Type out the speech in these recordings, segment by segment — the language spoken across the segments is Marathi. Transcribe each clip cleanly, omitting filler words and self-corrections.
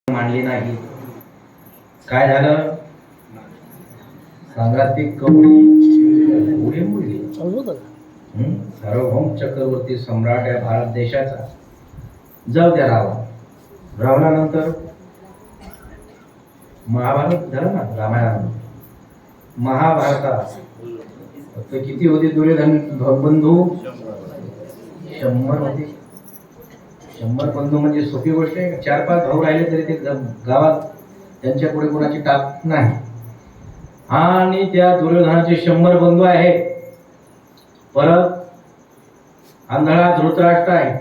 मांडली नाही. काय झालं सांगा? ती कवडी पुढे मुडली. सार्वभौम चक्रवर्ती सम्राट या भारत देशाचा जाऊ द्या रावणानंतर महाभारत झालं ना. रामायण महाभारतात किती होते दुर्योधन बंधू? 100 होते. 100 बंधू म्हणजे सोपी गोष्ट आहे. 4-5 भाऊ राहिले तरी ते गावात त्यांच्या पुढे कोणाची टाक नाही. आणि त्या दुर्योधनाचे 100 बंधू आहेत. परत आंधळा धृतराष्ट्र आहे,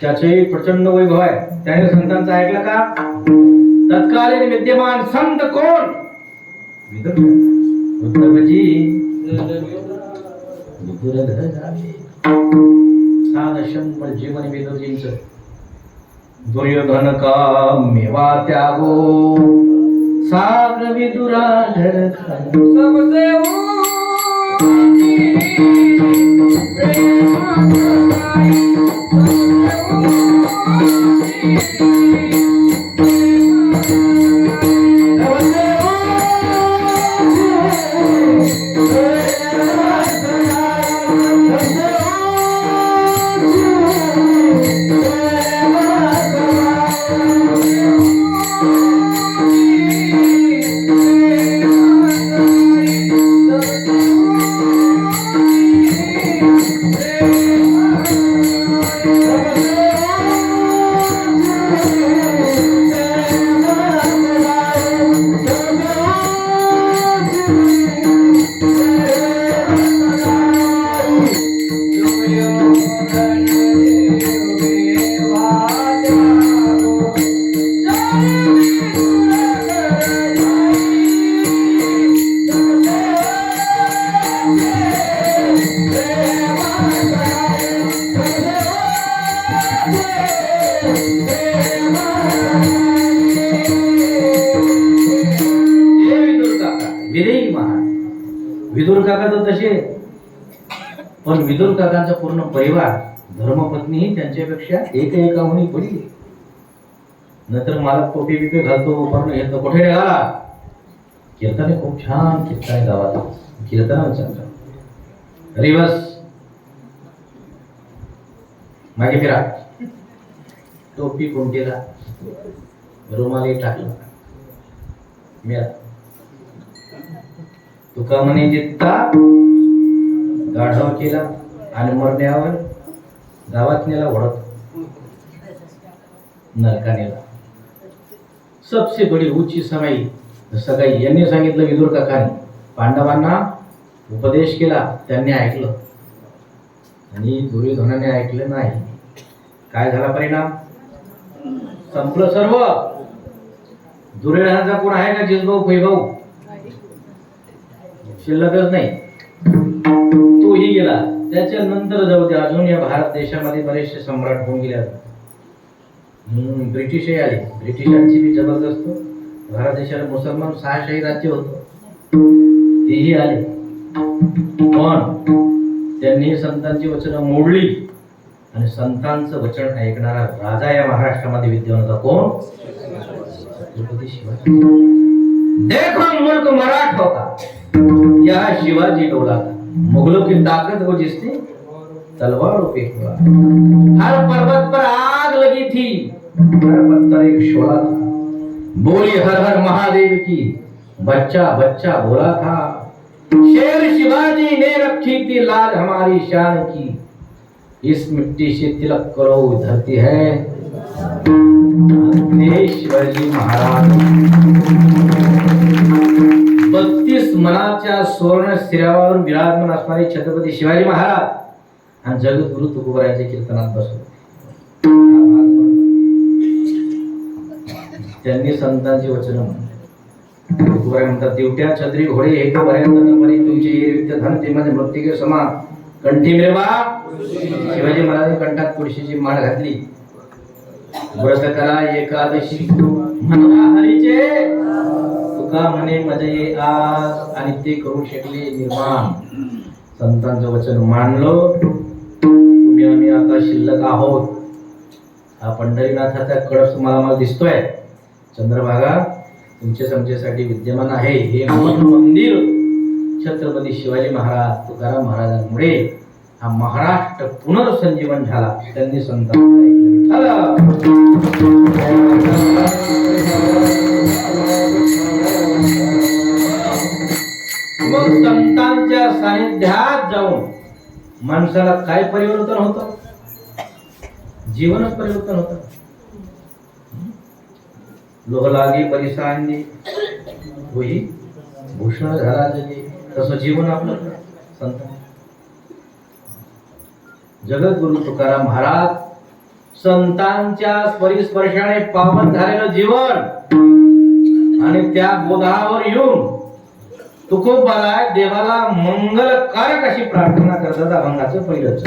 त्याचे प्रचंड वैभव आहे. त्याने संतांचं ऐकलं का? तत्कालीन विद्यमान संत कोण? उद्धवजी. जीवन विदुरजींचं दुर्योधन का मेवा त्यागो साग्र विदुरा विदुर काका तर तसे, पण विदुर काकांचा पूर्ण परिवार धर्मपत्नी ही त्यांच्यापेक्षा एकाहून बरी. नंतर मला कोटी बिपे घालतो पण येतो कुठे निघाला. कीर्तने खूप छान कीर्तने गावात कीर्तन विचारतात. रिवर्स मागे फिरा, टोपी कोणतीला, रुमाली टाकला. मेरा तुका म्हणे जित्ता गाढव केला आणि मरण्यावर गावात नेला ओढत नरका नेला. सबसे बडी ऊंची समाई सगळी यांनी सांगितलं. विदुर काकाने पांडवांना उपदेश केला, त्यांनी ऐकलं आणि दुर्योधनाने ऐकलं नाही. काय झाला परिणाम? संपलं सर्व. दुर्योधनाचा कोण आहे का? जिजभाऊ पैभाऊ शिल्लकच नाही. तोही गेला. त्याच्यानंतर जाऊ दे, अजून या भारत देशामध्ये बरेचसे सम्राट होऊन गेले. ब्रिटिशही आले. ब्रिटिशांची बी जबरदस्त. भारत देशाला मुसलमान 6 शाही राज्य होतं, तेही आले. पण त्यांनी संतांची वचनं मोडली आणि संतांचं वचन ऐकणारा राजा या महाराष्ट्रामध्ये विद्यमान होता. कोण? छत्रपती शिवाजी. देखो मुल्क मराठा का यह शिवाजी डोला था, मुगलों की ताकत को जिसने तलवारों पे हुआ. हर पर्वत पर आग लगी थी, हर पत्थर एक शोला था. बोली हर हर महादेव की, बच्चा बच्चा बोला था. शेर शिवाजी ने रखी थी लाज हमारी शान की. इस मिट्टी से तिलक करो धरती है शिवाजी महाराज. 32 मनाच्या सुवर्ण शिरावर विराजमान असणारे छत्रपती शिवाजी महाराज आणि जगद्गुरु तुकोबारायांच्या कीर्तनात बसले. त्यांनी संतांची वचन तुकोबाराय म्हणतात. दिवट्या छत्री घोडे एक पर्यंत न परी तुमचे हे विद्य धन ते म्हणजे मृत्युके समा कंठी मिळवा. शिवाजी महाराजांनी कंठात तुळशीची माळ घातली. व्रत करा एकादशी म्हणवा हरीचे, तुका म्हणे मजे आज, आणि ते करू शकले निर्माण. संतांचं वचन मानलं. तुम्ही आम्ही आता शिल्लक आहोत हा पंढरीनाथाचा कळस मला दिसतोय. चंद्रभागा तुमच्या समजेसाठी विद्यमान आहे. हे मंदिर छत्रपती शिवाजी महाराज तुकाराम महाराजांमुळे हा महाराष्ट्र पुनर्संजीवन झाला. त्यांनी मग संतांच्या सानिध्यात जाऊन माणसाला काय परिवर्तन होतं? जीवनच परिवर्तन होतं. लोह लागे परिसांगी होई भूषण झाला जगी. तसं जीवन आपलं संत जगद्गुरु तुकाराम महाराज संतांच्या स्पर्शाने पावन झालेलं जीवन आणि त्या बोधावर येऊन तुकोबाला देवाला मंगलकारक अशी प्रार्थना करतात. अभंगाचं पहिलंच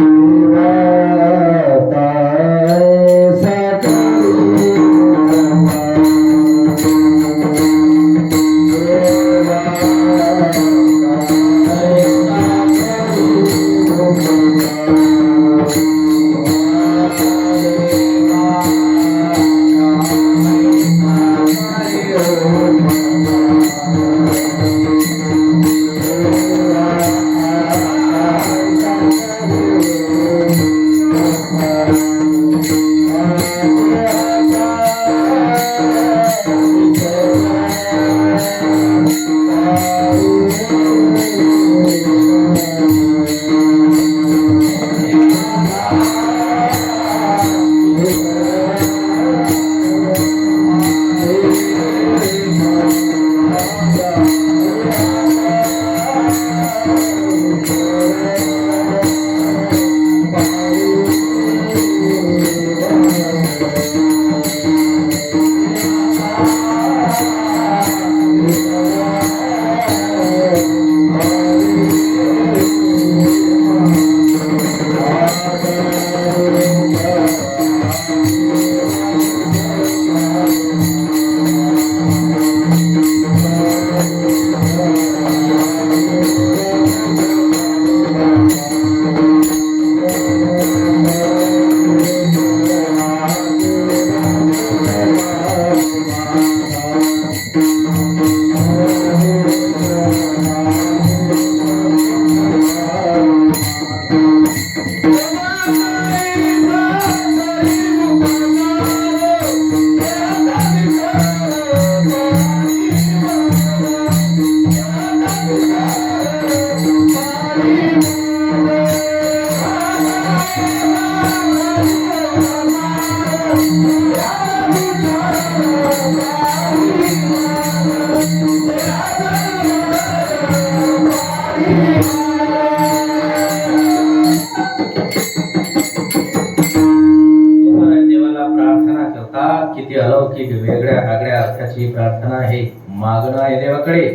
किती अलौकिक वेगळ्या वेगळ्या अर्थाची प्रार्थना आहे. मागणं आहे देवाकडे.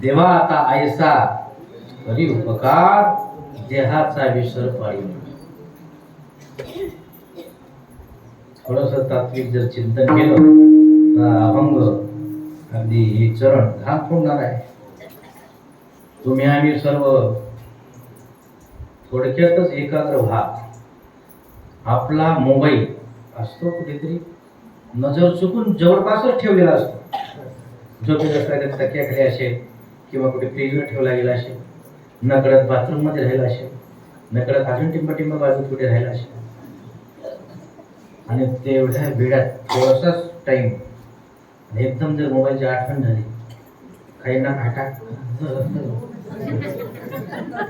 देवा आता ऐसा करी उपकार देहाचा विसर पाळी. थोडस तात्विक जर चिंतन केलं तर अभंग अगदी हे चरण घाम फोडणार आहे. तुम्ही आम्ही सर्व थोडक्यातच एकाग्र व्हा. आपला मोबाईल असतो कुठेतरी नजर चुकून जवळपासच ठेवलेला असतो. झोपेत असताना तक्याकडे असेल किंवा कुठे फ्रीजवर ठेवला गेला असेल, नकळत बाथरूम मध्ये राहिला असेल, नकळत अजून टिंबा बाजूत कुठे राहिला असेल आणि तेवढ्या वेळात थोडासाच टाइम एकदम जर मोबाईलची आठवण झाली, काही ना आटा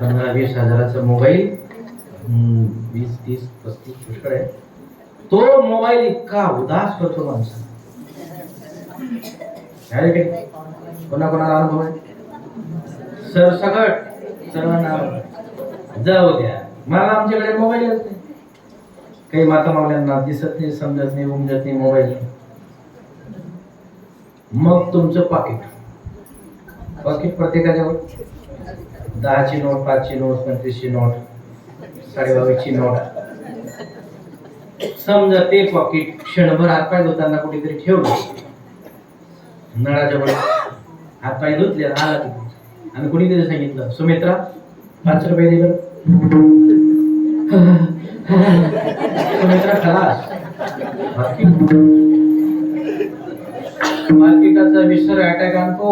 15-20 हजाराचा मोबाईल 20-30-35 पुष्कळ आहे. तो मोबाईल इतका उदास करतो माणसाला. कोणाकोणाला अनुभव आहे? सरसकट सर्वांना जाऊ द्या. मला आमच्याकडे मोबाईल असते. काही माता मावल्यांना दिसत नाही, समजत नाही, उमजत नाही मोबाईल. मग तुमचं पाकिट प्रत्येकाजवळ 10ची नोट, 5ची नोट, 25ची नोट, 22ची नोट. समजा ते पॉकेट क्षणभर हातपाय धुताना कुठेतरी ठेवलं, नळाच्या वर हातपाय धुतले, आला आणि कुणीतरी सांगितलं, सुमित्रा 5 रुपये दिलं. सुमित्रा खलास. मार्केटाचा विसर अटॅक आणतो,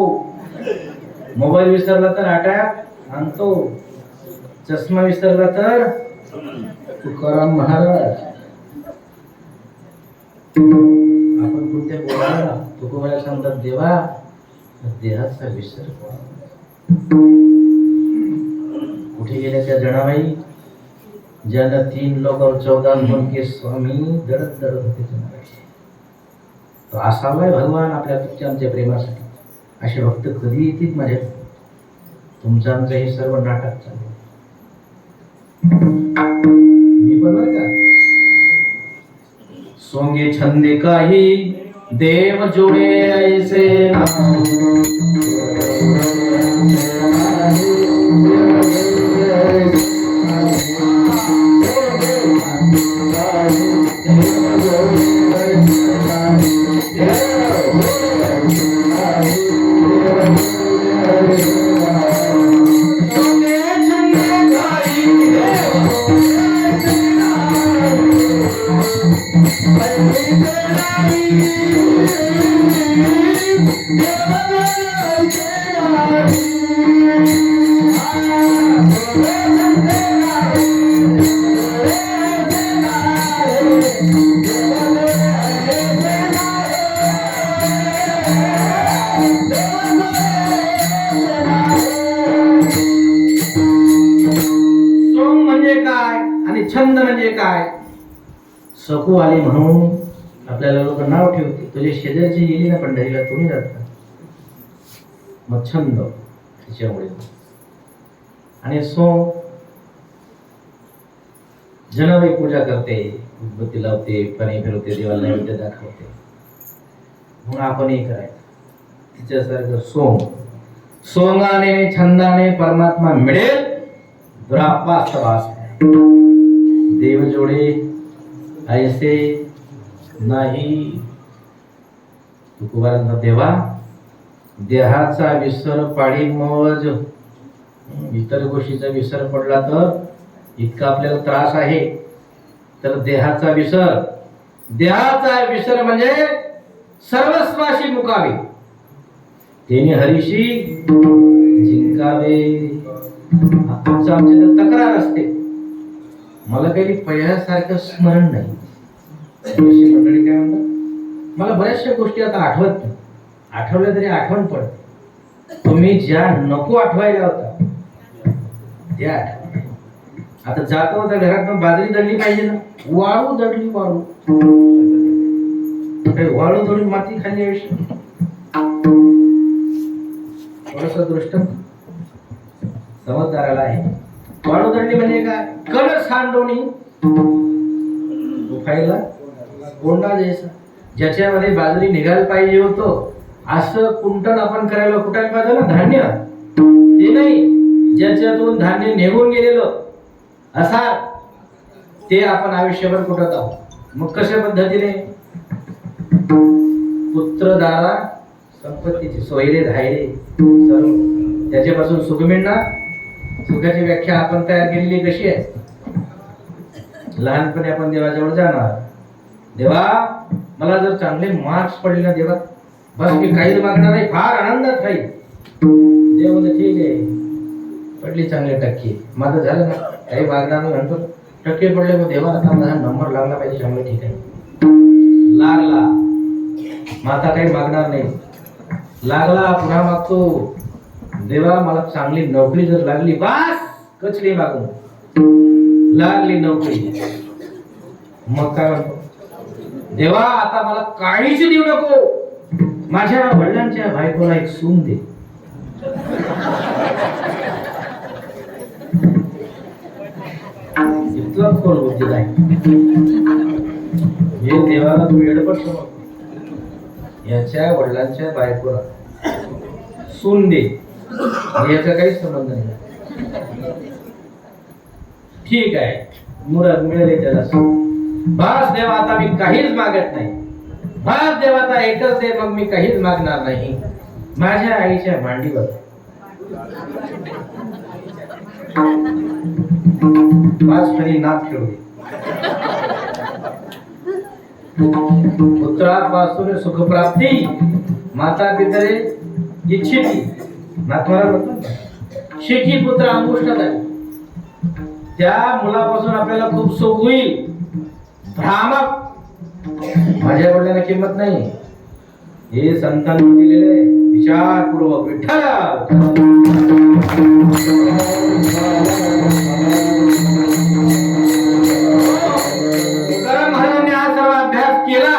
मोबाईल विसरला तर अटॅक आणतो, चष्मा विसरला तर तुकाराम महाराज. आपण कुठे बोलायला तुकोबाला सांगतात देवा देहाचा विसर. कुठे गेल्या त्या जणाबाई ज्याला 3 लोक और 14 मन के स्वामी दडत दडत होते जणाबाई. तो असावाय भगवान आपल्या तुमच्या आमच्या प्रेमासाठी. असे भक्त कधी येतील माझ्या. तुमचं आमचं हे सर्व नाटक चालू. मी पण बरं का सोंगे छंदे काही देव जोडे ऐसे छंद म्हणजे काय. सकू आले म्हणून आपल्याला लोक नाव ठेवते. तुझे शेजारची गेली ना पंढरीला तुम्ही जाता मग छंद त्याच्यामुळे. आणि सो जनाबाई पूजा करते, उदबत्ती लावते, पाणी फिरवते, देवाला नैवेद्य दाखवते. मग आपणही करायचं तिच्यासारखं. सोंगाने छंदाने परमात्मा मिळेल. दुरापास वास देव जोडे ऐसे नाही. तुकोबारांचा देवा देहाचा विसर पाडी मौज. इतर गोष्टीचा विसर पडला तर इतका आपल्याला त्रास आहे. तर देहाचा विसर म्हणजे सर्वस्वाशी मुकावे, तेने हरीशी जिंकावे. तुमचं आमच्या तक्रार असते, मला काही पहिल्यासारखं स्मरण नाही. मंडळी काय म्हणतात, मला बऱ्याचशा गोष्टी आता आठवत नाही. आठवल्या तरी आठवण पडते. तुम्ही ज्या नको आठवायला होता त्या आठवण. आता जातो होता घरात बाजरी दळली पाहिजे ना, वाळू दळली. वाळू दळून माती खाली यावी. थोडस दृष्ट समजदाराला आहे. वाळू दळली म्हणजे काय, कण सांडवणी उखायला कोंडा द्यायचा. ज्याच्यामध्ये बाजरी निघायला पाहिजे होतं असं कुंटण आपण करायला कुठायला पाहिजे ना धान्य, ते नाही. ज्याच्यातून धान्य निघून गेलेलं असा ते आपण आयुष्यभर कुठत आहोत. मग कशा पद्धतीने, पुत्रदारा संपत्तीची सोयरे धायरे सर्व त्याच्यापासून सुख मिळणार. सुखाची व्याख्या आपण तयार केलेली कशी आहे. लहानपणी आपण देवाजवळ जाणार, देवा मला जर चांगले मार्क्स पडले ना देवा, बस मी काहीच मागणार नाही, फार आनंदात राहील. देव म्हणतो ठीक आहे, पडली चांगले टक्के, माझं झालं ना, काही मागणार नाही. म्हणतो टक्के पडले मग देवा आता माझा नंबर लागला पाहिजे, चांगलं ठीक आहे. लागला मग आता काही मागणार नाही. लागला पुन्हा मागतो, देवा मला चांगली नोकरी जर लागली, बस कचली मागून. लागली नोकरी, मग काय म्हणतो, देवा आता मला काहीच देऊ नको, माझ्या वडिलांच्या बायकोला एक सून दे. इतका खोल बुद्धी आहे हे देवाला तू येडपट समज. याच्या वडिलांच्या बायकोला सून दे, याचा काहीच संबंध नाही. ठीक आहे, मुराद मिळेल त्याला. बस देवा आता मी काहीच मागत नाही, बस देवा आता एकच दे, मग मी काहीच मागणार नाही. माझ्या आईच्या मांडीवर 5 फणी नाक ठेवली. पुत्रापासून सुखप्राप्ती माता पितरे इच्छिती नातवाला म्हणतो शेकी पुत्र अंगुष्ठात आहे. त्या मुलापासून आपल्याला खूप सुख होईल. भ्रामक माझ्या वडिलांना किंमत नाही हे संतांनी दिलेले विचारपूर्वक विठ्ठला महाराजांनी हा सर्व अभ्यास केला.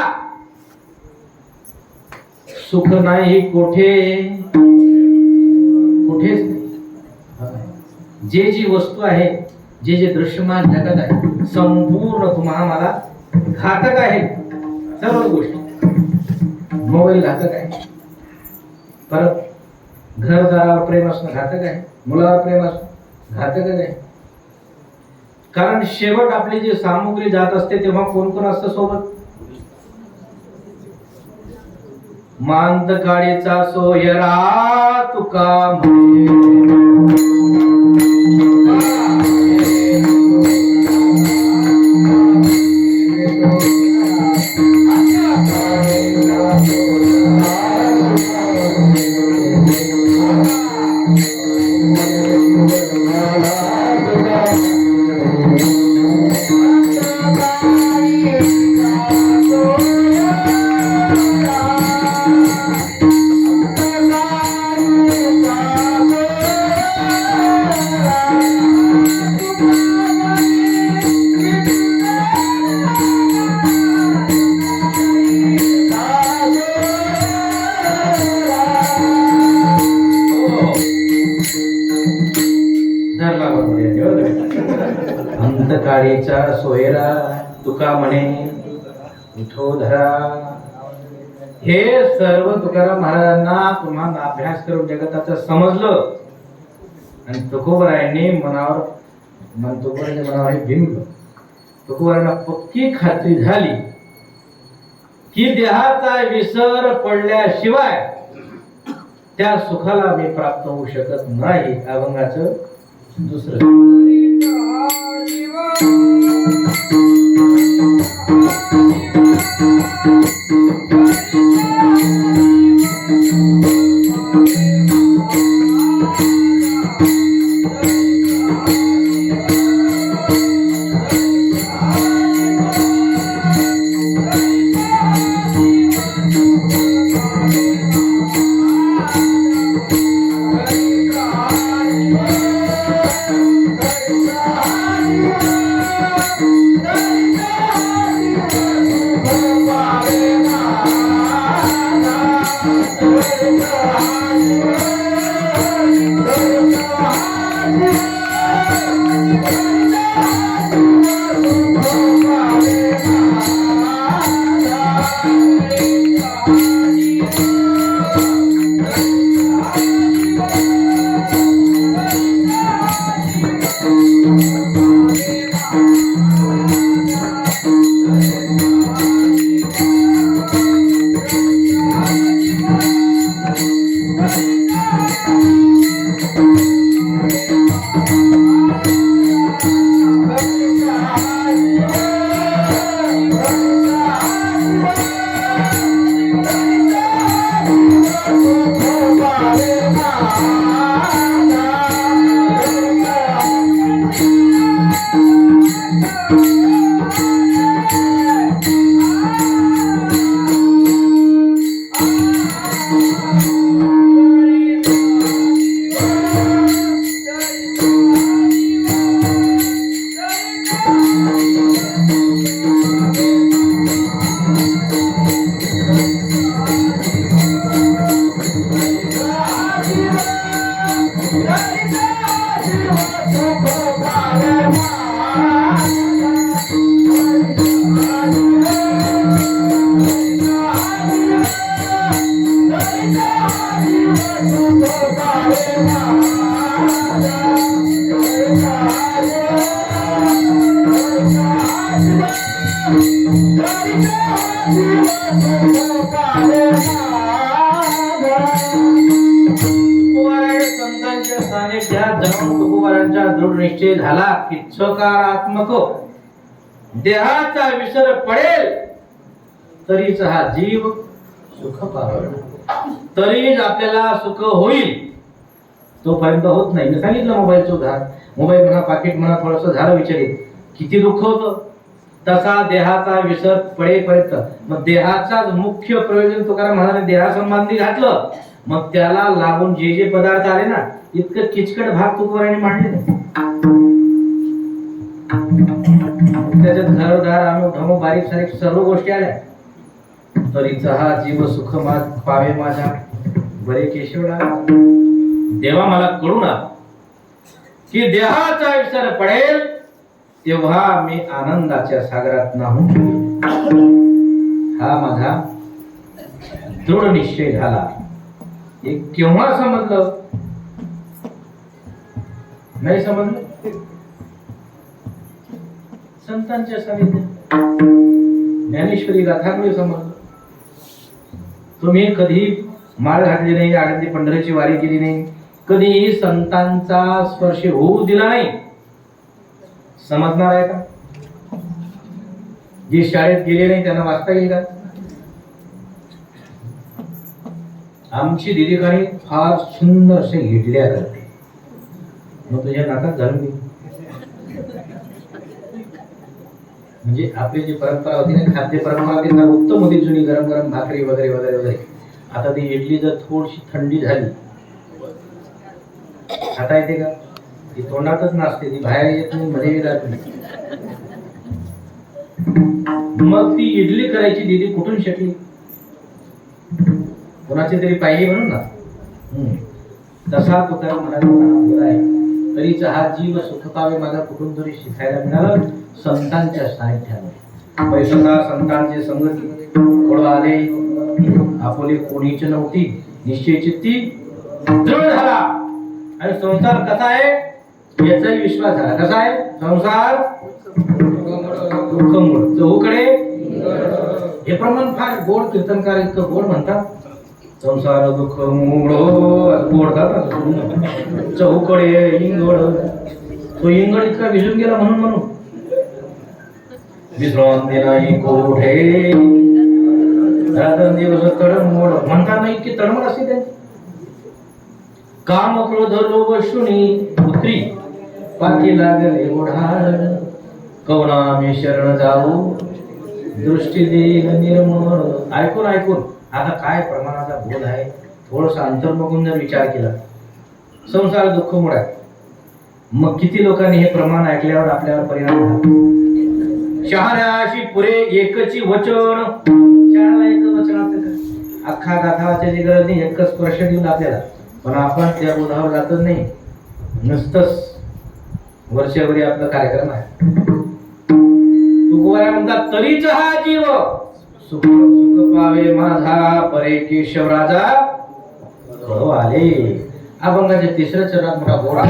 सुख नाही कोठे कुठेच नाही. जे जी वस्तू आहे जे जे दृश्यमान जगत आहे संपूर्ण तुम्हाला मला घातक आहे. सर्व गोष्टी मोबाईल घातक आहे. परत घरदारावर प्रेम असणं घातक आहे. मुलावर प्रेम असणं घातकच आहे. कारण शेवट आपली जी सामुग्री जात असते तेव्हा कोण कोण असतं सोबत. मांद काळीचा सोयरा तुका अंधकाळीचा सोयरा तुका म्हणे विठोधरा. हे सर्व तुकाराम महाराजांना तुम्हाला अभ्यास करून जगताचं समजलं आणि तुकोबरायांनी मनावर बिंबलं. तुकोबरायांना पक्की खात्री झाली की देहाचा विसर पडल्याशिवाय त्या सुखाला मी प्राप्त होऊ शकत नाही. अभंगाचं दुसरं संतांच्या सानिध्यात जाऊन तुकोबारांचा दृढ निश्चय झाला की सकारात्मक देहाचा विसर पडेल तरीच हा जीव सुख पावेल, तरीच आपल्याला सुख होईल. तोपर्यंत होत नाही. मी सांगितलं मोबाईलचं उदाहरण. मोबाईल म्हणा, पाकिट म्हणा, थोडंसं झालं विचारित, किती दुःख होतं. तसा देहाचा विसर पडेपर्यंत, मग देहाचाच मुख्य प्रयोजन तुकाराम महाराजांनी देहासंबंधी घातलं. मग त्याला लागून जे जे पदार्थ आले ना, इतकं किचकट भाग तुकारामांनी मांडले नाही. त्याच्यात घरदार अमुक बारीक सारीक सर्व गोष्टी आल्या. तरीचा हा जीव सुख पावे माझा बरे केशवराव. देवा मला कळू ना की देहाचा विसर पडेल तेव्हा मी आनंदाच्या सागरात नाहून हा माझा दृढ निश्चय झाला. हे केव्हा समजलं? नाही समजलं? संतांच्या सानिध्यात ज्ञानेश्वरी गाथांमुळे समजलं. तुम्ही कधी माळ घातली नाही, आळंदी पंढरीची वारी केली नाही, कधीही संतांचा स्पर्श होऊ दिला नाही, समजणार आहे का? जे शाळेत गेले नाही त्यांना वाचता येईल का? आमची दिदीकाणी फार सुंदर असे इडल्या करते. मग तुझ्या नाकात घालून घे. म्हणजे आपली जी परंपरा होती ना, खाद्य परंपरा होती ना, उत्तम होती जुनी, गरम गरम भाकरी वगैरे वगैरे वगैरे. आता ती इडली जर थोडीशी थंडी झाली, खाता येते का? ती तोंडातच नसते, ती बाहेर येत नाही, मध्ये जात नाही. मग ती इडली करायची दिदी कुठून शिकली? कोणाची तरी पाहिजे म्हणून ना. तसा तुकाराम महाराज आहे, तरीच हा जीव सुख पावे माझा कुठून तरी शिकायला मिळालं संतांच्या सानिध्याने. पैसा संतांचे संगती थोडं आले, आपोले कोणीच नव्हती, निश्चय चित्ती दृढ झाला. आणि संसार कसा आहे याचाही विश्वास झाला. कसा आहे संसार? दुःखमूळ चहूकडे. हे प्रमाण फार गोड कीर्तनकार इतकं गोड म्हणतात. संसार दुःख मूळ गोड का चहूकडे इंगड. तो इंगड इतका विजून गेला म्हणून विश्रांती नाही कोठे दिवस तडमोड म्हणतात नाही की तडमोड असते त्यांची. काम क्रोध लोभ शुनी पुत्री पाठी लागले ओढाळ. कवना मी शरण जाऊ दृष्टी देह निर्मळ. ऐकून ऐकून आता काय प्रमाणाचा बोध आहे. थोडंसं अंतर्मुखून जर विचार केला, संसार दुःखमूळ आहे. मग किती लोकांनी हे प्रमाण ऐकल्यावर आपल्यावर परिणाम झाला. शहाण्याशी पुरे एकची वचन. शहाण्याला एक वचन असतं, अख्खा गाथावाची गरज नाही, एकच स्पर्श देऊन आपल्याला. पण आपण त्या बोधावर जातच नाही, नुसतंच वर्षभरी आपला कार्यक्रम आहे. तुकोबारा म्हणतात तरीच हा जीव सुख सुख पावे माझा परे केशवराजा कळू आले. अभंगाच्या तिसऱ्या चरणात मोठा गोडा.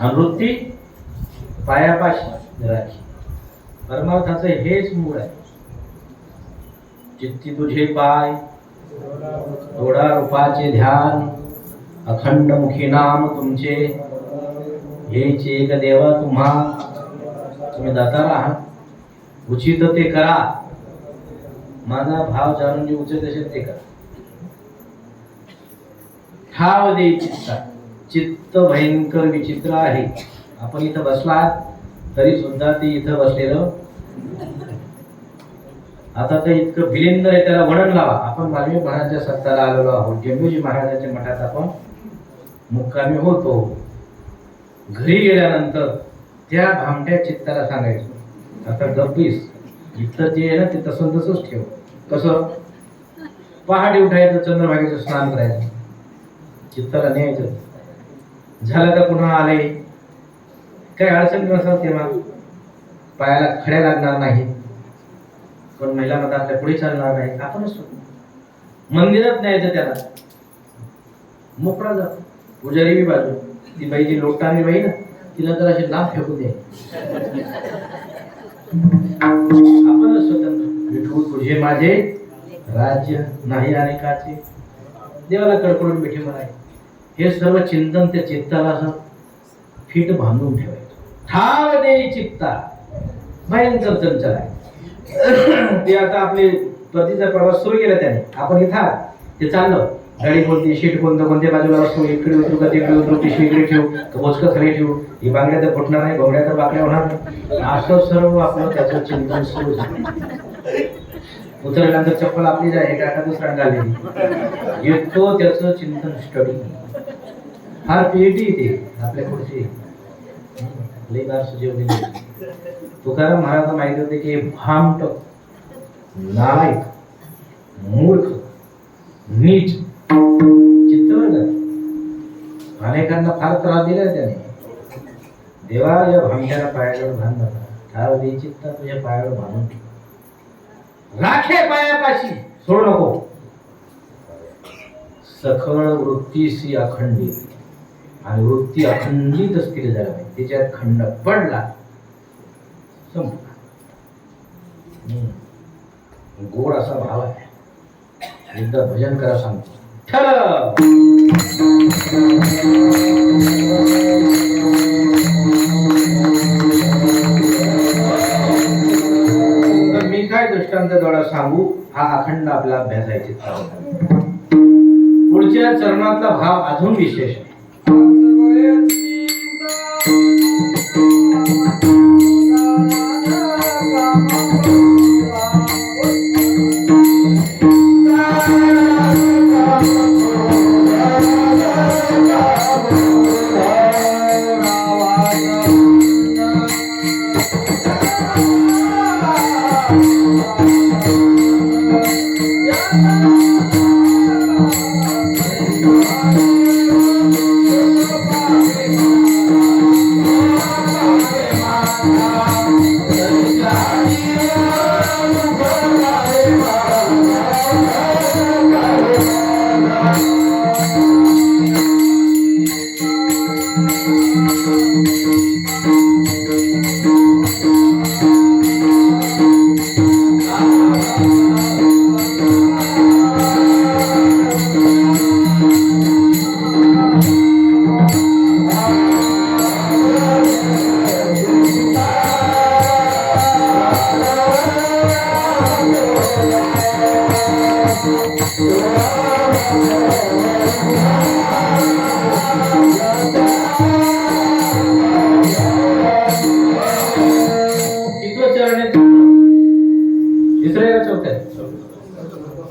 आणि वृत्ती पायापाशी राखी. परमार्थाचं हेच मूळ आहे. चित्ती तुझे पाय थोडा रूपाचे ध्यान, अखंड मुखी नाम तुमचे, हेच एक देवा तुम्हा. तुम्ही दातार आहात, उचित ते करा. माझा भाव जाणून जे उचित असेल ते करा. ठाव दे चित्ता. चित्त भयंकर विचित्र आहे. आपण इथं बसलात तरी सुद्धा ते इथं बसलेलं. आता तर इतकं विलिंद आहे, त्याला वर्णन लावा. आपण वाल्मिक महाराजांच्या सत्ताला आलेलो आहोत. जम्बूजी महाराजांच्या मठात आपण मुक्कामी होतो. घरी गेल्यानंतर त्या भामट्या चित्ताला सांगायचं, आता गप्पीस, इथं जे आहे ना ते तसं तसंच ठेव. कसं? पहाटे उठायचं, चंद्रभागेचं स्नान करायचं, चित्ताला न्यायचं. झालं का पुन्हा आले, काही अडचण नसतात तेव्हा. पायाला खड्या लागणार नाही, पण महिला मध्ये आपल्या पुढे चालणार नाही. आपणच मंदिरात न्यायचं त्याला, मोकळा जातो. पुजारी बी बाजू, ती बाई जी लोटाने बाई ना, तिला तर असे लांब फेकू दे. आपणच स्वतंत्र. विठू तुझे माझे राज्य नाही अनेकाचे. देवाला कडकडून मिठी म्हणाय. हे सर्व चिंतन त्या चित्ताला असं फिट बांधून ठेवायचं. ठाव दे चित्ता. भयंकर चंचल आहे ते. आता आपले परतीचा प्रवास सुरू केला त्याने. आपण इथं ते चाललं, गाडी कोणती, शीट कोणतं, कोणत्या बाजूला असतो, इकडे उतरू का तिकडे उतरू, पिशवी इकडे ठेवू, बोचकं खाली ठेवू, ही बांगड्या तर फुटणार नाही, भोंगड्या तर बाकड्या होणार नाही. असं सर्व आपलं त्याचं चिंतन सुरू झालं. उतरल्यानंतर चप्पल आपली जाय का दुसऱ्या घालली, येतो त्याचं चिंतन स्टडी. फार पीएटी ते आपल्या पुढची लई बार सुजेवलेली. तुकाराम महाराज माहिती होते की भामट, नालायक, मूर्ख, नीच चित्तवर्ग अनेकांना फार त्रास दिला त्याने. देवा या भामट्याला पायावर बांधला. ठाव दे चित्ता तुझ्या पायावर बांधून राखे पायापाशी, सोडू नको. सखळ वृत्तीसी अखंडित. आणि वृत्ती अखंडित स्थिर झाला पाहिजे. त्याच्यात खंड पडला संपला. गोड असा भाव आहे. एकदा भजन करा सांगतो. मी काय दृष्टांत द्वारा सांगू, हा अखंड आपला अभ्यास आहे. पुढच्या चरणातला भाव अजून विशेष आहे.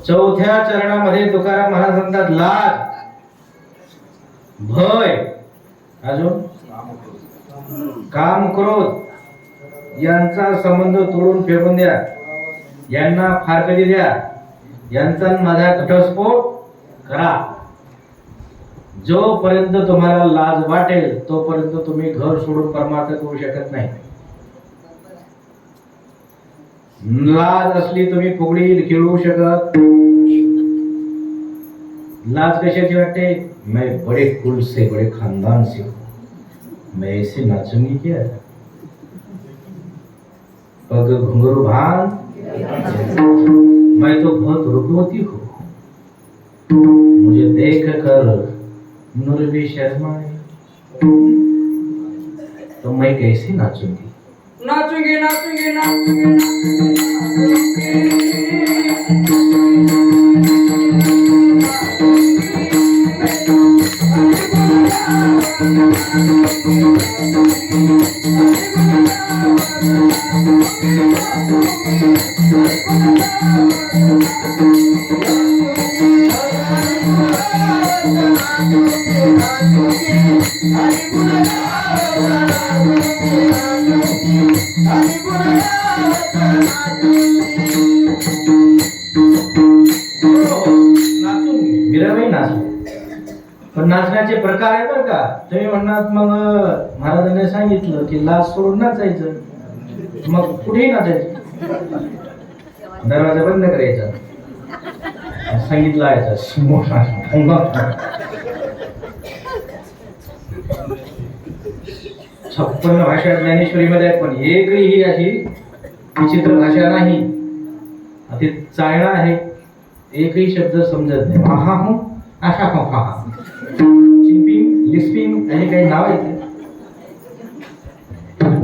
चौथ्या चरणामध्ये तुकाराम महाराज म्हणतात लाज, भय, अजून काम, क्रोध यांचा संबंध तोडून फेकून द्या. यांना फारकती द्या. यांचा माझा घटस्फोट करा. जोपर्यंत तुम्हाला लाज वाटेल तोपर्यंत तुम्ही घर सोडून परमार्थ करू शकत नाही. लाज असली तुम्ही फुगडी खेळू शकत. लाज कशाची वाटते? मैं बड़े कुल से बड़े खानदान से हूं. मैं ऐसे नाचूंगी क्या, पग घुंघरू भान, मैं तो बहुत रूपवती हूँ, मुझे देख कर नूर भी शर्माए, तो मैं कैसे नाचूंगी। नाचूंगी नाचूंगी नाचूंगी नाचूंगी मीराबाई नाचली, पण नाचण्याचे प्रकार आहे बरं का. तुम्ही म्हणणार मग महाराजांनी सांगितलं की लाज सोडून नाचायचं, मग कुठेही नाचायचं, दरवाजा बंद करायचा, संगीत लावायचं, 56 भाषा ज्ञानेश्वरीमध्ये आहेत, पण एकही ही अशी विचित्र भाषा नाही, ती चायना आहे, एकही शब्द समजत नाही. हा हूं आशा हो हा हा, चिंपिंग लिस्पिंग असे काही नाव आहेत.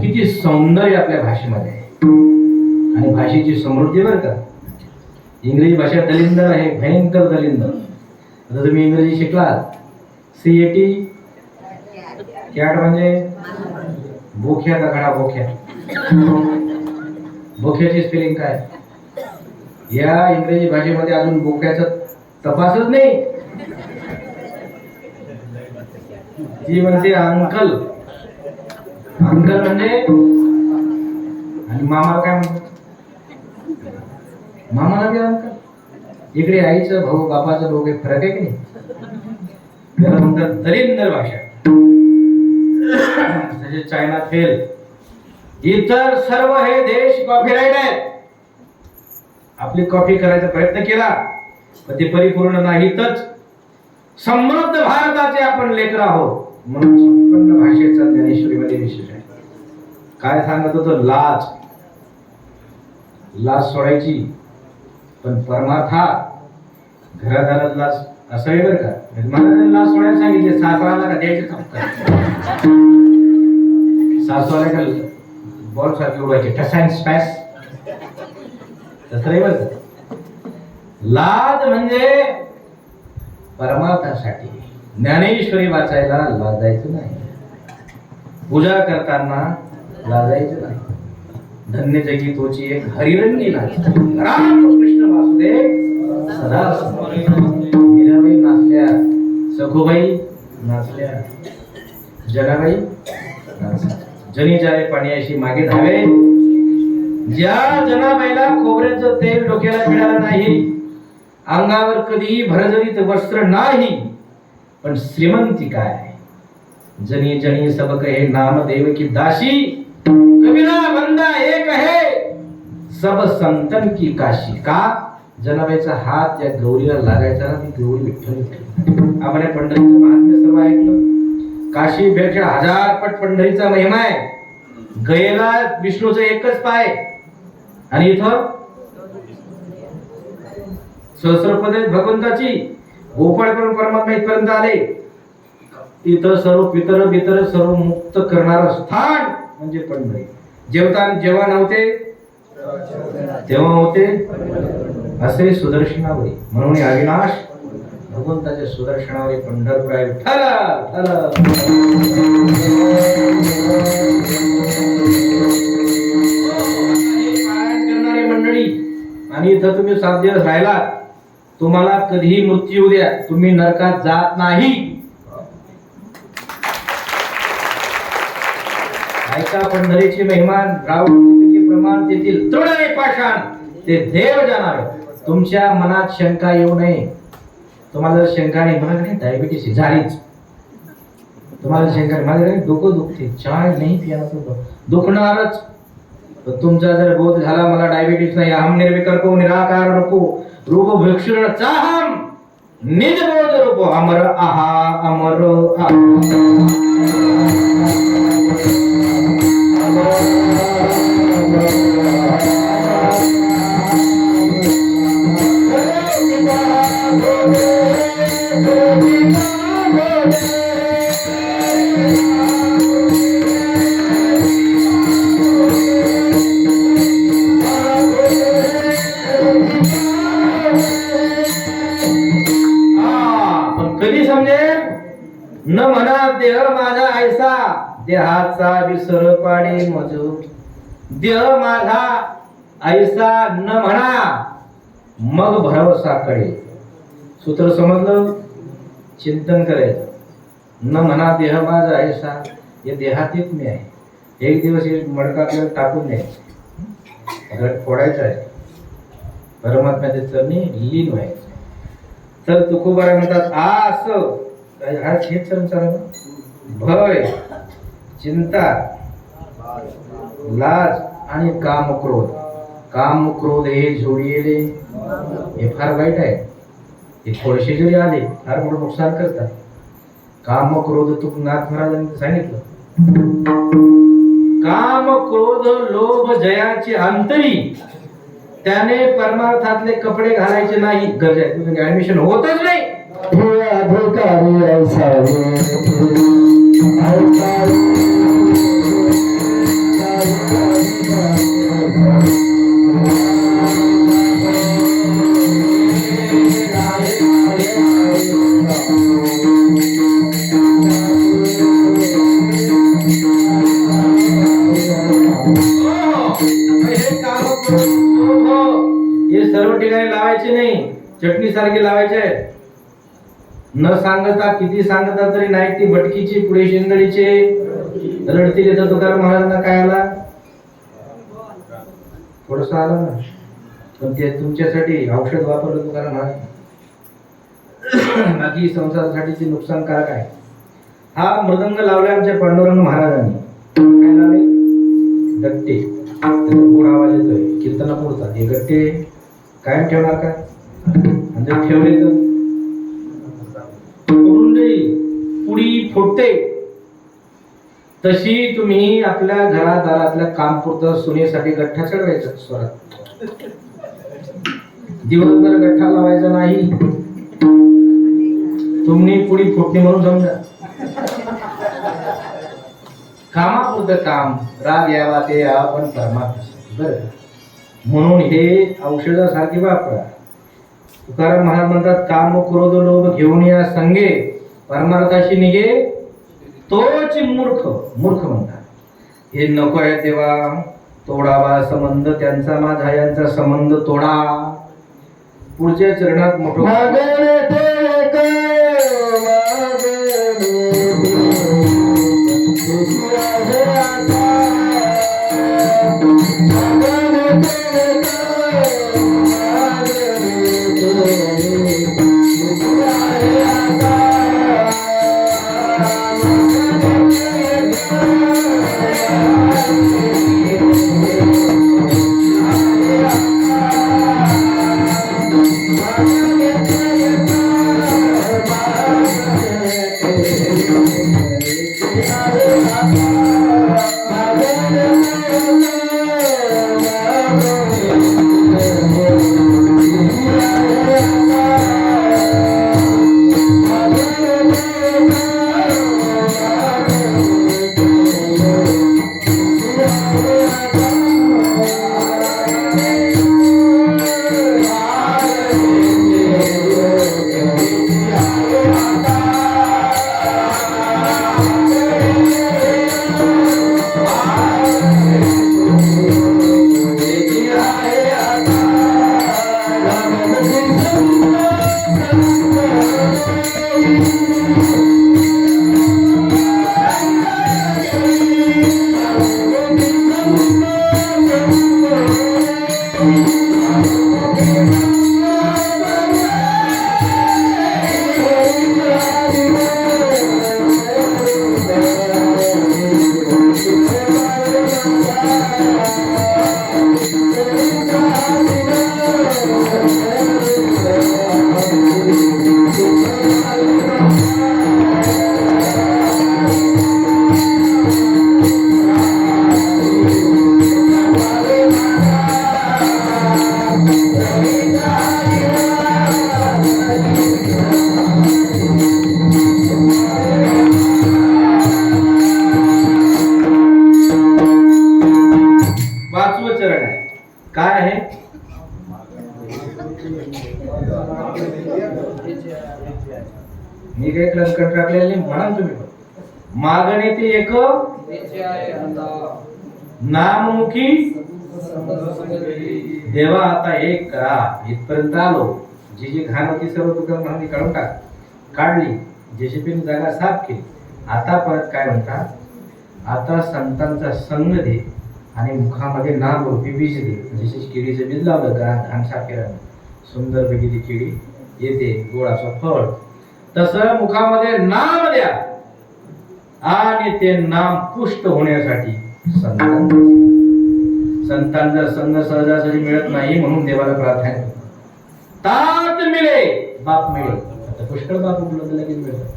किती सौंदर्य आपल्या भाषेमध्ये आहे आणि भाषेची समृद्धी बरं का. इंग्रजी भाषा दलिंदर आहे, भयंकर दलिंदर. आता तुम्ही इंग्रजी शिकलात, CAT कॅट म्हणजे बोख्या का घडा बोख्या, बोख्याची स्पेलिंग काय. या इंग्रजी भाषेमध्ये अजून बोक्याचा तपासच नाही. ती म्हणते अंकल, अंकल म्हणजे, आणि मामाला काय म्हणतात, मामाला बी अंकल. इकडे आईचं भाऊ बापाचं दोघे फरक आहे की नाही. त्याला म्हणतात दलिंदर भाषा. म्हणजे चायना फेल, इतर सर्व हे देश कॉपीराईट आहेत. आपली कॉपी करायचा प्रयत्न केला पण ते परिपूर्ण नाहीतच. समृद्ध भारताचे आपण लेकर आहोत, म्हणून 56 भाषेचा ज्ञानेश्वरीमध्ये विशेष आहे. काय सांगत होतं, लाज, लाज सोडायची, पण परमार्थात घरादारात लाज असावी बरं का. मला लाज सोडायला सांगितले, सासराला का द्यायचे सासवाला का बॉल सारखी उडवायचे टसाइन स्पॅस, तसं नाही बरं. लाज म्हणजे परमार्थासाठी. ज्ञानेश्वरी वाचायला लाजायचं नाही, पूजा करताना लाजायचं नाही. धन्य जगी तोची एक हरिरंगी नाच, रामकृष्ण वासुदेव सदा. मीराबाई नाचल्या, सखूबाई नाचल्या, जनाबाई नाचल्या. जनी जाळे पाण्याशी मागे धावे. ज्या जनाबाईला खोबऱ्याचं तेल डोक्याला मिळालं नाही, अंगावर कधीही भरजरीत वस्त्र नाही, पण श्रीमंती काय. जनी जनी सब कहे नामदेव की दासी, कबीरा बंदा एक है सब संतन की काशी. का जनाबाईचा हात या गौरीला लागायचा ना, ती गौरी विठ्ठल विठ्ठल. आपण पंढरीचं महात्म्य सर्व ऐकलं. काशीपेक्षा 1000 पट पंढरीचा महिमा आहे. गयेला विष्णूचं एकच पाय आणि इथं सहस्रपदे भगवंताची. गोपाळ करून परमात्मा इथपर्यंत आले. इथं सर्व पितर बितर सर्व मुक्त करणारं स्थान म्हणजे पंढरी. जेव्हा नव्हते तेव्हा होते असे सुदर्शनावरी, म्हणून अविनाश भगवंताच्या सुदर्शनावरी पंढरपूर आहे. करणारे मंडळी, आणि इथं तुम्ही 7 दिवस राहिला, तुम्हाला कधीही मृत्यू येऊ द्या, तुम्ही नरकात जात नाही. ऐका पंढरीची महिमा, रावण प्रमाण तेथील तृणरे पाषाण ते देव जाणारे. तुमच्या मनात शंका येऊ नये. तुम्हाला जर शंका नाही, मला नाही डायबिटीस झालीच, तुम्हाला शंका नाही, माझ्या डोकं दुखते, चाय नाही पियाला दुखणारच. तुमचा जर बोध झाला मला डायबिटीस नाही, अहम निर्विकल्पो निराकार नको रूप भिक्षुर चाहम, निज बोध रूप अमर आहा अमर आहा पण कधी समजेल न म्हणा देह माझा ऐसा देहाचा विसर पाडी मज देह माझा ऐसा न म्हणा मग भरवसा कळे सूत्र समजलं चिंतन करायचं न म्हणा देह माझा ऐसा या देहातीत मी आहे एक दिवस हे मडका आपल्याला टाकून द्यायचं घट फोडायचं आहे परमात्म्याच्या चरणी लीन व्हायचं तर तुकोबारा म्हणतात असं हा हेच संसार भय चिंता लाज आणि काम क्रोध हे जोडिले हे फार वाईट आहे हे थोडेसे जरी आले फार मोठं नुकसान करतात काम क्रोध तुकनाथ महाराजांनी सांगितलं काम क्रोध लोभ जयाची अंतरी त्याने परमार्थातले कपडे घालायचे नाही गरज आहे तुम्ही ऍडमिशन होतच नाही हे अधिकारी ऐसावे हे सर्व ठिकाणी लावायचे नाही चटणी सारखे लावायचे न सांगता किती सांगता तरी नाही ती भटकीची पुढे शेंदडीचे रडतील येतं तुकाराम महाराजांना काय आला थोडस आला ना पण ते तुमच्यासाठी औषध वापरलं तुकाराम महाराज बाकी संसारासाठी नुकसानकारक आहे हा मृदंग लावला आमच्या पांडुरंग महाराजांनी काय लावले गट्टे गोड आवाज येतोय कीर्तना पुरतात हे गट्टे कायम ठेवणार का आणि जर ठेवले तर पडून जाईल पुडी फुटते तशी तुम्ही आपल्या घरादारातल्या काम पुरतं सुनेसाठी गठ्ठा चढवायचा स्वरात दिवसभर गठ्ठा लावायचा नाही तुम्ही पुडी फुटणे म्हणून समजा कामापुरतं काम राग यावा ते आपण परमात्मा बरं म्हणून हे औषधासारखे वापरा तुकाराम महाराज म्हणतात काम क्रोध लोभ घेऊन या संगे परमार्थाशी निघे तोच मूर्ख म्हणतात हे नको आहे तेव्हा तोडावा संबंध त्यांचा माझा यांचा संबंध तोडा पुढच्या चरणात मोठं मी काही कंटाळलेलं नाही म्हणा तुम्ही पण. मागणे ते एक नाममुखी देवा आता एक करा. इथपर्यंत आलो. जी जी घाण होती सर्व तुकाराम महाराजांनी काढून काढली. जेसीबीने जागा साफ केली. आता परत काय म्हणतात, आता संतांचा संग दे आणि मुखामध्ये नाम रूपी बीज दे. जसे केळीचं बीज लावलं का घाण साफ केलं सुंदरपैकी ती केळी येते गोळाचं फळ, तसं मुखामध्ये नाम द्या आणि ते नाम पुष्ट होण्यासाठी संतांचा संग सहजासहजी मिळत नाही म्हणून देवाला प्रार्थना करतो. तात मिळे बाप मिळे. आता पुष्कळ बाप उपलब्ध लगेच मिळतात.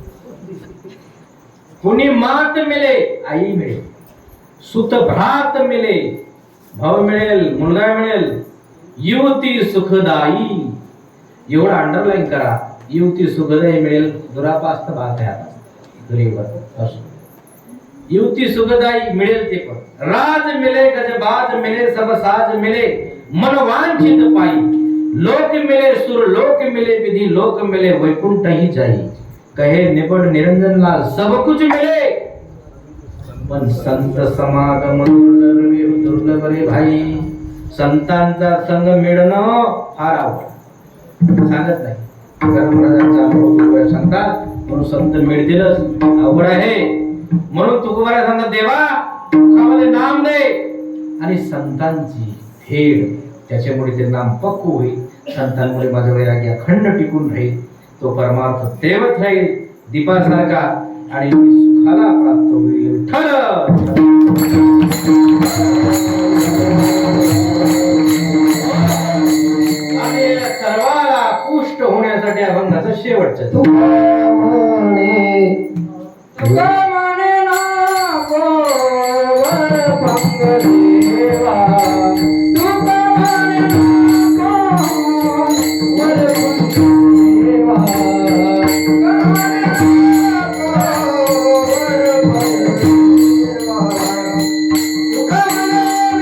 कुणी मात मिळे आई मिळे. सुत भ्रात मिळे भाऊ मिळेल मुलगा मिळेल. युवती सुखदाई एवढा अंडरलाईन करा. युवती सुखदाई मिळेल. दुरापास्त बात आहे आता गरीबात असो. युवती सुखदाई मिळेल ते पण. राज मिले गजबाज मिले सब साज मिले मनवांचित पाई. लोक मिले सुर लोक मिले विधि लोक मिले वैकुंठ ही जाई. कहे निबड निरंजन लाल सब कुछ मिले पण संत समागम दुर्लभ रे भाई. संतांचा संग मिळणं फार आवड सांगत नाही. सांगतात म्हणून संत मिळतीलच अवघड आहे. म्हणून तुकोबारा सांगतात देवा मुखामध्ये नाम दे आणि संतांची फेड. त्याच्यामुळे ते नाम पक्क होईल. संतांमुळे माझं वैराग्य अखंड टिकून राहील. तो परमार्थ तेवत राहील दीपासारखा आणि सुखाला प्राप्त होईल. आणि सर्वाला पुष्ट होण्यासाठी अभंगाचं शेवटचं तुका माने ना गोवर पंगदेवा. तुका माने ना गोवर पंगदेवा. तुका माने ना गोवर पंगदेवा. तुका माने ना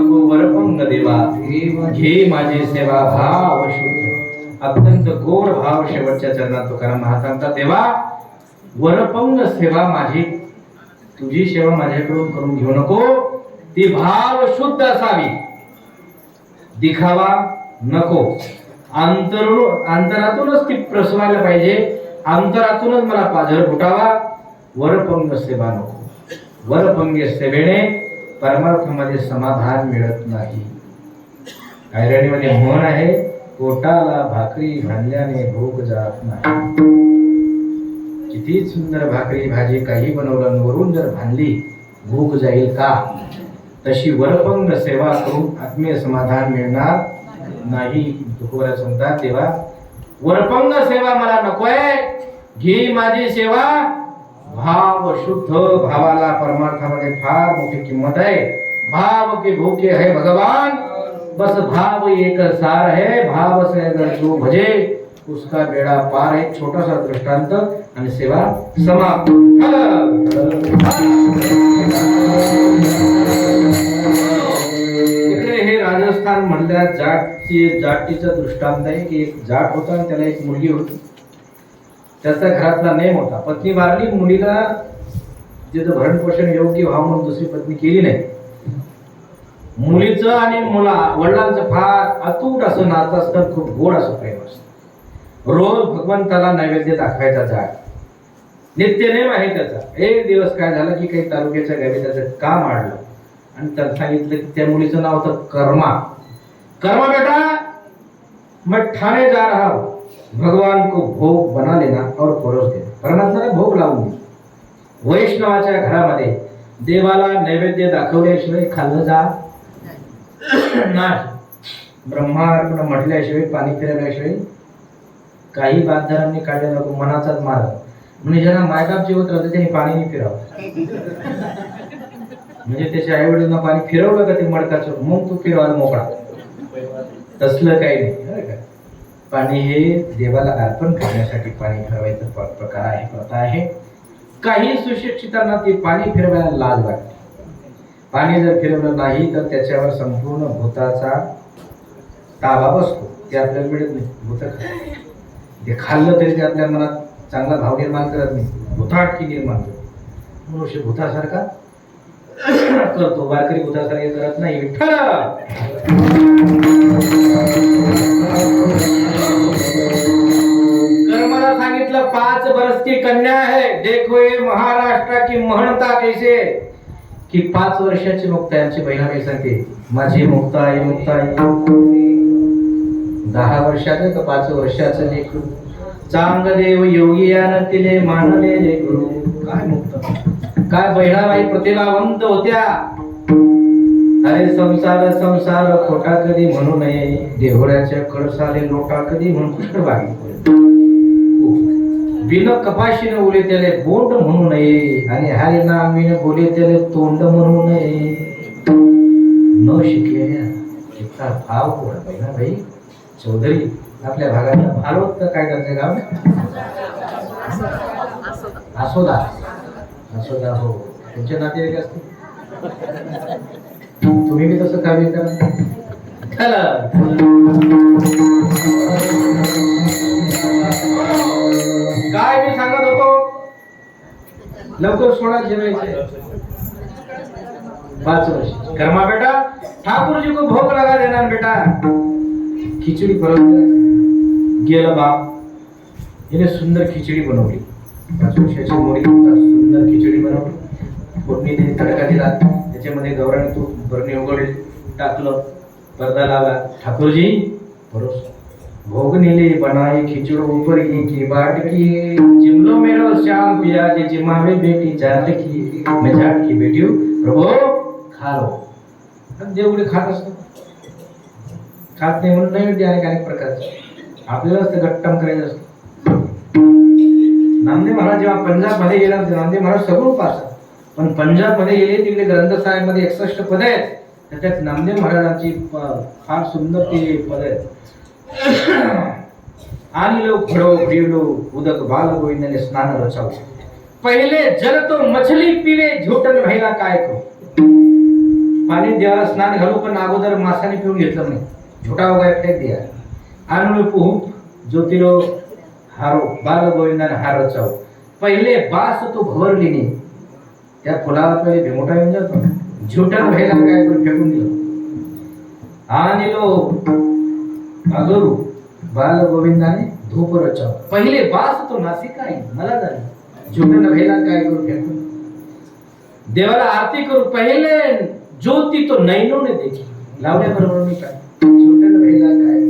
गोवर घे माझी सेवा भाव शुद्ध. अत्यंत गोड भाव शेवटच्या चरणात तुकाराम महाराज सांगतात देवा वरपंग सेवा माझी तुझी सेवा माझ्याकडून करून घेऊ नको. ती भाव शुद्ध असावी. दिखावा नको. अंतरातूनच ती प्रसवायला पाहिजे. अंतरातूनच मला पाझर फुटावा. वरपंग सेवा नको. वरपंग सेवेने परमार्थामध्ये समाधान मिळत नाही. ऐरणीमध्ये म्हण आहे पोटाला भाकरी घालल्याने भूक जात नाही. किती सुंदर भाकरी भाजी काही बनवलं वरून जर भांडली भूक जाईल का? तशी वरपंग सेवा करून आत्मीय समाधान मिळणार नाही. तुकोबराज म्हणतात तेव्हा वरपंग सेवा मला नकोय, घे माझी सेवा. भाव शुद्ध, भावाला परमार्थामध्ये फार मोठी किंमत आहे. भाव के भूखे है भगवान, बस भाव एक सार है. भाव से अगर जो भजे उसका बेड़ा पार. एक छोटासा दृष्टांत आणि सेवा समाप्त. इकडे हे राजस्थान मधल्या जाटीचा दृष्टांत आहे की एक जाट होता आणि त्याला एक मुलगी होती. त्याचा घरातला नेम होता, पत्नी वारली, मुलीला तिचं भरण पोषण योग्य व्हावं म्हणून दुसरी पत्नी केली नाही. मुलीचं आणि वडिलांचं फार अतूट असं नातं असतं, खूप गोड असं प्रेम असतं. रोज भगवंताला नैवेद्य दाखवायचा जाट, नित्य नेम आहे त्याचा. एक दिवस काय झालं की काही तालुक्याच्या गावी त्याचं काम आडलं आणि त्याला सांगितलं की त्या मुलीचं नाव होतं कर्मा. कर्मा बेटा, मैं ठाणे जा रहा हूं, भगवान को भोग बना लेना और परोस देना. परमात्म्याला भोग लावून दे. वैष्णवाच्या घरामध्ये देवाला नैवेद्य दाखवल्याशिवाय खाल्लं जा नाही. ब्रह्मार्पण म्हटल्याशिवाय, पाणी फिरवल्याशिवाय काही बादधरांनी काढले नको, मनाचाच मार्ग. म्हणजे ज्यांना मायबाप जेवत राहते त्यांनी पाणी नाही फिरावं. म्हणजे त्याच्या आई वडिलांना पाणी फिरवलं का ते मडकाचं, मग तू फिरवायला मोकळा. तसलं काही नाही. पाणी हे देवाला अर्पण करण्यासाठी पाणी फिरवायचं प्रकार आहे, प्रथा आहे. काही सुशिक्षितांना ते पाणी फिरवायला लाज वाटते. पाणी जर फिरवलं नाही तर त्याच्यावर संपूर्ण भूताचा ताबा बसतो. ते आपल्याला मिळत नाही. भूत ते खाल्लं तरी ते आपल्या मनात चांगला भाव निर्माण करत नाही, भूताटकी निर्माण करतो. मनुष्य भूतासारखा करतो, वारकरी भूतासारखे करत नाही. विठ्ठल कर्माला सांगितलं 5 बरस की कन्या है, देखो ये महाराष्ट्र की महनता कैसे. की 5 वर्षाची मुक्ता. आमची बहिणाबाई सांगते माझी मुक्ताई मुक्ताई. 10 वर्षाचं का 5 वर्षाचं लेकरू, चांगदेव योगियान तिले मानले गुरु. काय मुक्त, काय बहिणाबाई प्रतिभावंत होत्या. अरे संसार संसार खोटा कधी म्हणू नये, देवळ्याच्या कळसाले लोटा कधी म्हणून कृष्णबाई. बिन कपाशीने उले त्याले बोंड म्हणू नये, आणि हरे नाम विन बोले त्याले तोंड म्हणू नये. न शिकलेल्या इतका भाव कोण बहिणाबाई चौधरी. आपल्या भागाला भालवत काय त्यांचं गाव आसोदा. आसोदा हो, तुमचे नातेवाईक असते. तुम्ही बी तसं काव्य करा. काय मी सांगत होतो, लवकर सोडा जेवायचे. 5 वर्ष कर्मा बेटा, ठाकुर जी को भोग लगा देना बेटा. खिचडी परत गेलं बाप. हिने सुंदर खिचडी बनवली. 5 वर्षाची मोडी सुंदर खिचडी बनवली. फोडणी दिली, तडका दिला, त्याच्यामध्ये गौराणी तूप बरणी उघडली, टाकलं, पडदा लावला. ठाकूरजी परोस. भोग नेले बनाई खिचड़ो ऊपर की बाट की, जिमलो मेरो श्याम पिया जे जिमावे बेटी जाट की, मैं जाट की बेटी हूँ प्रभु खा लो. देवगुडी खात असतो, खात नाही म्हणून नाही. अनेक प्रकारचे आपल्यालाच ते गट्टम करायचं असतं. नामदेव महाराज जेव्हा पंजाब मध्ये गेला, नामदेव महाराज सगळं पाहतात, पण पंजाब मध्ये गेले तिकडे ग्रंथ साहेब मध्ये 61 पद आहेत. त्याच्यात नामदेव महाराजांची फार सुंदर ते पद आहेत. आणि लोक घडो घडीलो उदक बाल गोविंदने स्नान रचाव, पहिले जल तो मछली पिवे झोटन व्हायला काय करू. पाणी देवाला स्नान घालू, पण अगोदर मासाने पिऊन घेतलं नाही. झोटा वगैरे फेक द्या. आणलो पोहू ज्योतिलो हारो बाल गोविंदाने हार रचाव, पहिले बास तो भवरलीने. त्या फुलावर पहिले भेमोटा येऊन जातो. झोटन व्हायला काय करू फेकून दिलं. आणि लो अगरू बाल गोविंदाने धूप रचाव, पहिले बास तो नासिकाई मला झाली. झोटन व्हायला काय करू फेकून. देवाला आरती करू, पहिले ज्योती तो नैनोने देखी, लावल्याबरोबर मी काय झोटन व्हायला काय.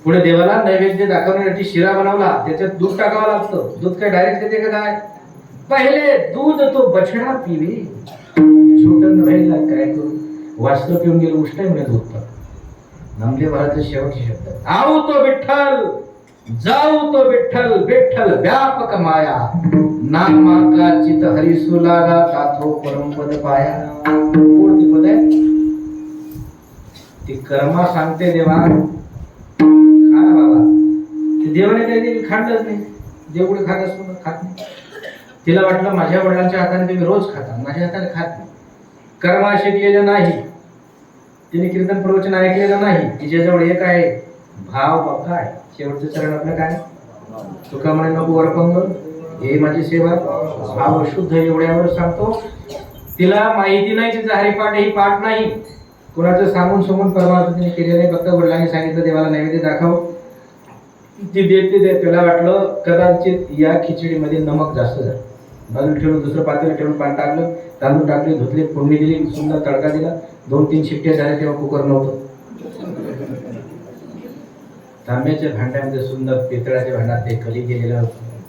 पुढे देवाला नैवेद्य दाखवण्यासाठी शिरा बनवला, त्याच्यात दूध टाकावं लागतं. दूध काय डायरेक्ट देते का काय, पहिले दूध तो बछडा पिवे, छोटन राहिला काय करू, वास्तव पिऊन गेलो उष्टाय म्हणे दूध पण. नामदेव महाराजचे शेवटचे शब्द, आऊ तो विठ्ठल, जाऊ तो विठ्ठल, विठ्ठल व्यापक माया, नामाका चित हरिसु लागा, ताथो परमपद पाया. कोणते पद आहे ती? कर्मा सांगते देवा खा ना बाबा. ते देवाने काही दिली खाल्लंच नाही. देव कुठे खात असतो? खात नाही. तिला वाटलं माझ्या वडिलांच्या हाताने तुम्ही रोज खाता, माझ्या हाताने खात नाही. कर्मा शिकलेलं नाही, तिने कीर्तन प्रवचन ऐकलेलं नाही. तिच्याजवळ एक आहे भाव बाबा आहे. शेवटचं चरण आपलं काय? तुका म्हणे नको वरपंग, हे माझी सेवा. भाव शुद्ध एवढ्यावर सांगतो. तिला माहिती नाही तिचा हरिपाठ ही पाठ नाही. कोणाचं सांगून समून परमार्थ तिने केलेलं नाही. फक्त वडिलांनी सांगितलं देवाला नैवेद्य दाखव. ती देते. त्याला वाटलं कदाचित या खिचडीमध्ये नमक जास्त झालं. बाजूला ठेवून दुसरं पातेलं ठेवून पाणी टाकलं, तांदूळ टाकले, धुतले, फोडणी दिली, सुंदर तडका दिला. 2-3 शिट्ट्या झाल्या तेव्हा कुकर नव्हतं. तांब्याच्या भांड्यामध्ये सुंदर पितळाच्या भांड्यात ते कली केलेलं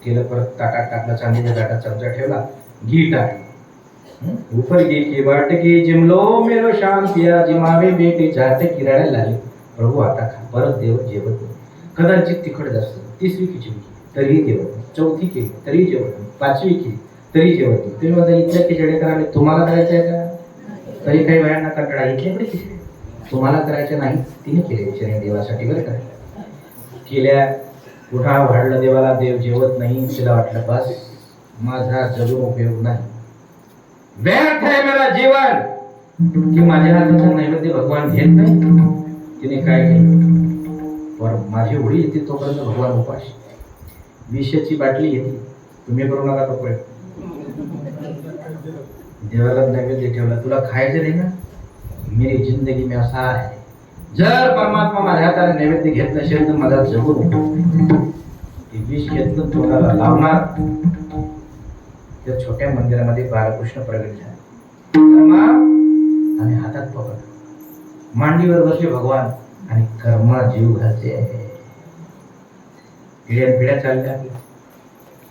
केलं. परत ताटात टाकलं, चांदीच्या ताटात चमचा ठेवला, घी टाकलं. ऊपर घी की बाट की जिमलो मेरो शाम पिया, जिमावे बेटे जाते किरायला लागले. प्रभू आता खा. परत देव जेवत नाही. कदाचित तिखट जास्त. 3री खिचडी तरीही जेवत नाही. 4थी केली तरी जेवत नाही. 5वी केली तरी जेवत नाही. तुम्ही माझा इथल्या खिचडी करायला तुम्हाला करायचं आहे का? तरी काही वेळांना कंटाळा इथल्याकडे खिचडी तुम्हाला करायचं नाही. तिने केले शरीर देवासाठी बरं करायचं केल्या. पुन्हा वाढलं देवाला. देव जेवत नाही. तिला वाटलं बस माझा जगून उपयोग नाही, व्यर्थ आहे मेरा जीवन, की माझ्या हाताचा नैवेद्य भगवान घेत नाही. तिने काय केलं? पर माझी होळी येते तोपर्यंत भगवान उपाशी. विषयाची बाटली घेतली. तुम्ही करू नका तो प्रयोग. देवाला नैवेद्य ठेवला. तुला खायचं नाही ना? मेरी जिंदगी में असा आहे, जर परमात्मा माझ्या हाताने नैवेद्य घेत नसेल तर माझा जगून उपयोग. ते विष घेतलं तोंडाला लावणार. त्या छोट्या मंदिरामध्ये बालकृष्ण प्रगट झाले. कर्मा आणि हातात पकड, मांडीवर बसले भगवान आणि कर्मा जीव घालते. पिढ्या चालल्या.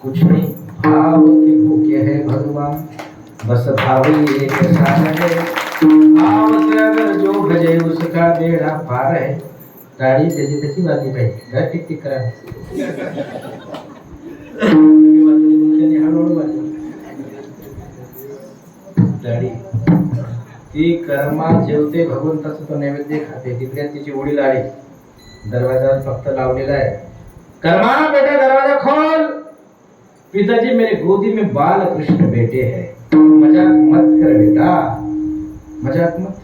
कुछ नहीं भाव के भूखे है भगवान, बस भाव ही एक सार है. भाव से अगर जो भजे उसका बेड़ा पार है. टाळी त्याची त्याची वाजली पाहिजे. घर टिक टिक करा. हळूहळू वाजली टाळी. ती कर्मा जेवते, भगवंताचं तो नैवेद्य खाते. तिकडे तिची वडील आली. दरवाजा फक्त लावलेला आहे. कर्मा बेटा दरवाजा खोल. पिताजी मेरे गोदी में बाल कृष्ण बेटे हैं, मजाक मत कर बेटा, मजाक मत.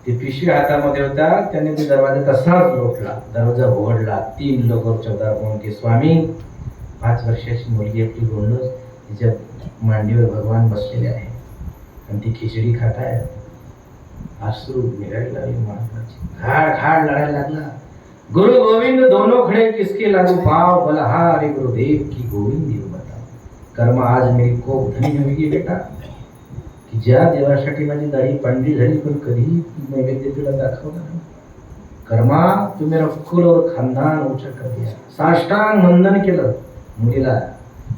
ती पिशवी हातामध्ये होता. त्याने ते दरवाजा तसाच लोटला. दरवाजा उघडला. 3 लोक चौदार म्हणून की स्वामी, 5 वर्षाची मुलगी आपली गोंडस, तिच्या मांडीवर भगवान बसलेले आहे आणि ती खिचडी खात आहे. अश्रू निघायला लागले महाराजांचे. घाड घाड लढायला लागला. गुरु गोविंद दोनों खड़े किसके लागू पाव, बलहारी गुरुदेव की गोविंद देव बता. कर्म आज मेरी कोप धनी होगी बेटा, की ज्या देवासाठी माझी दाढी पांढरी झाली पण कधी नैवेद्य तुला दाखवला नाही. कर्मा तू मेरा कुल और खानदान ऊंचा कर दिया. साष्टांग वंदन केलं मुलीला.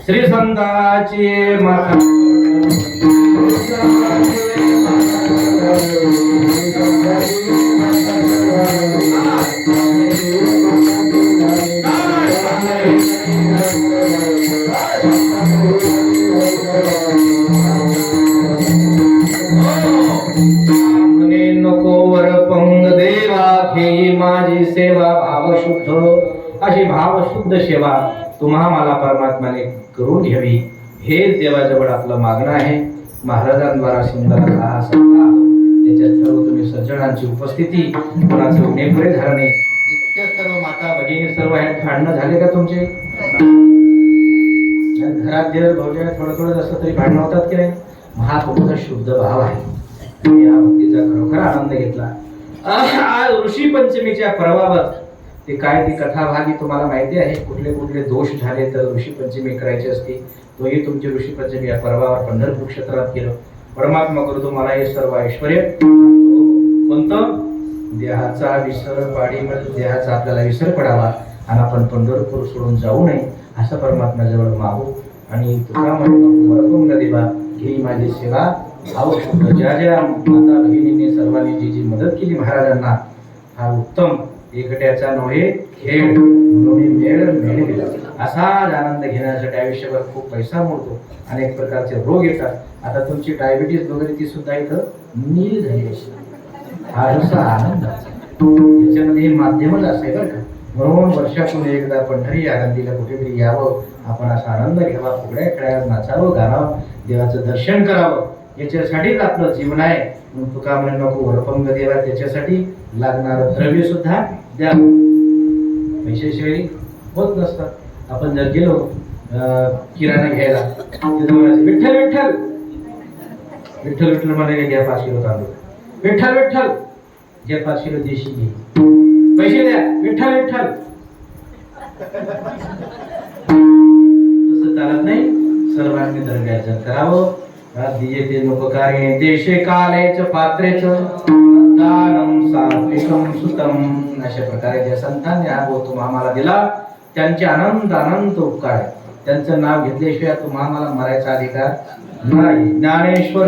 श्री संताची माता नको वरपंग देवा, घेई माझी सेवा भावशुद्ध. अशी भावशुद्ध सेवा तुम्हा मला परमात्माने करून घ्यावी, हेच देवाजवळ आपलं मागणं आहे. महाराजांद्वारा सुंदर हा सप्ताह, त्याच्यात सर्व तुम्ही सज्जनांची उपस्थिती, कोणाचं नेपरे धरणे, इतक्या सर्व माता भगिनी सर्व आहेत. भांडणं झाले का तुमचे? घरात देर भाऊजा थोडं थोडं असं तरी भांडणं होतात की नाही? हा तुमचा शुद्ध भाव आहे. या भक्तीचा खरोखर आनंद घेतला. आज ऋषी पंचमीच्या पर्वावर ते काय ती कथाभागी तुम्हाला माहिती आहे. कुठले कुठले दोष झाले तर ऋषी पंचमी करायची असते. तोही तुमची ऋषी पंचमी या पर्वावर पंढरपूर क्षेत्रात केलं. परमात्मा करू तुम्हाला हे सर्व ऐश्वर्य. कोणतं? देहाचा विसर पाडी, म्हणजे देहाचा आपल्याला विसर पडावा आणि आपण पंढरपूर सोडून जाऊ नये असं परमात्म्याजवळ मागू. आणि तुका म्हणून देवा ही माझी सेवा आवश्यक. ज्या ज्या माता भगिनींनी सर्वांनी जी जी मदत केली महाराजांना, हा उत्तम एकट्याचा नव्हे खेळ म्हणून मेळ मिळविला. असाच आनंद घेण्यासाठी आयुष्यभर खूप पैसा मोडतो, अनेक प्रकारचे रोग येतात. आता तुमची डायबिटीज वगैरे ती सुद्धा इथं नील झाली असेल. हा असा आनंद याच्यामध्ये हे माध्यमच असेल बरं का. म्हणून वर्षातून एकदा पंढरी आनंदीला कुठेतरी यावं, आपण असा आनंद घ्यावा, फुगड्या खेळाव्या, नाचावं, गाणावं, देवाचं दर्शन करावं. याच्यासाठीच आपलं जीवन आहे. म्हणून तुका म्हणे नको वरपंग देवा, त्याच्यासाठी लागणारं द्रव्य सुद्धा द्या. पैशाशिवाय होत नसतात. आपण जर गेलो किराणा घ्यायला, तिथं म्हणायचं विठ्ठल विठ्ठल विठ्ठल विठ्ठल म्हणाले घ्या 5 किलो तांदूळ, विठ्ठल विठ्ठल घ्या 5 किलो देशी घे, पैसे द्या विठ्ठल विठ्ठल. तसं चालत नाही. सर्वांनी द्रव्यार्जन करावं. दिये ते उपकारे देशे कालेच पात्रेच दानम सात्विकम सुतम. अशा प्रकारे ज्या संतांनी हा बोध आम्हाला दिला त्यांचे अनंत अनंत उपकार आहे. त्यांचं नाव घेतल्याशिवाय तुम्हाला मरायचा अधिकार नाही. ज्ञानेश्वर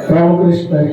रामकृष्ण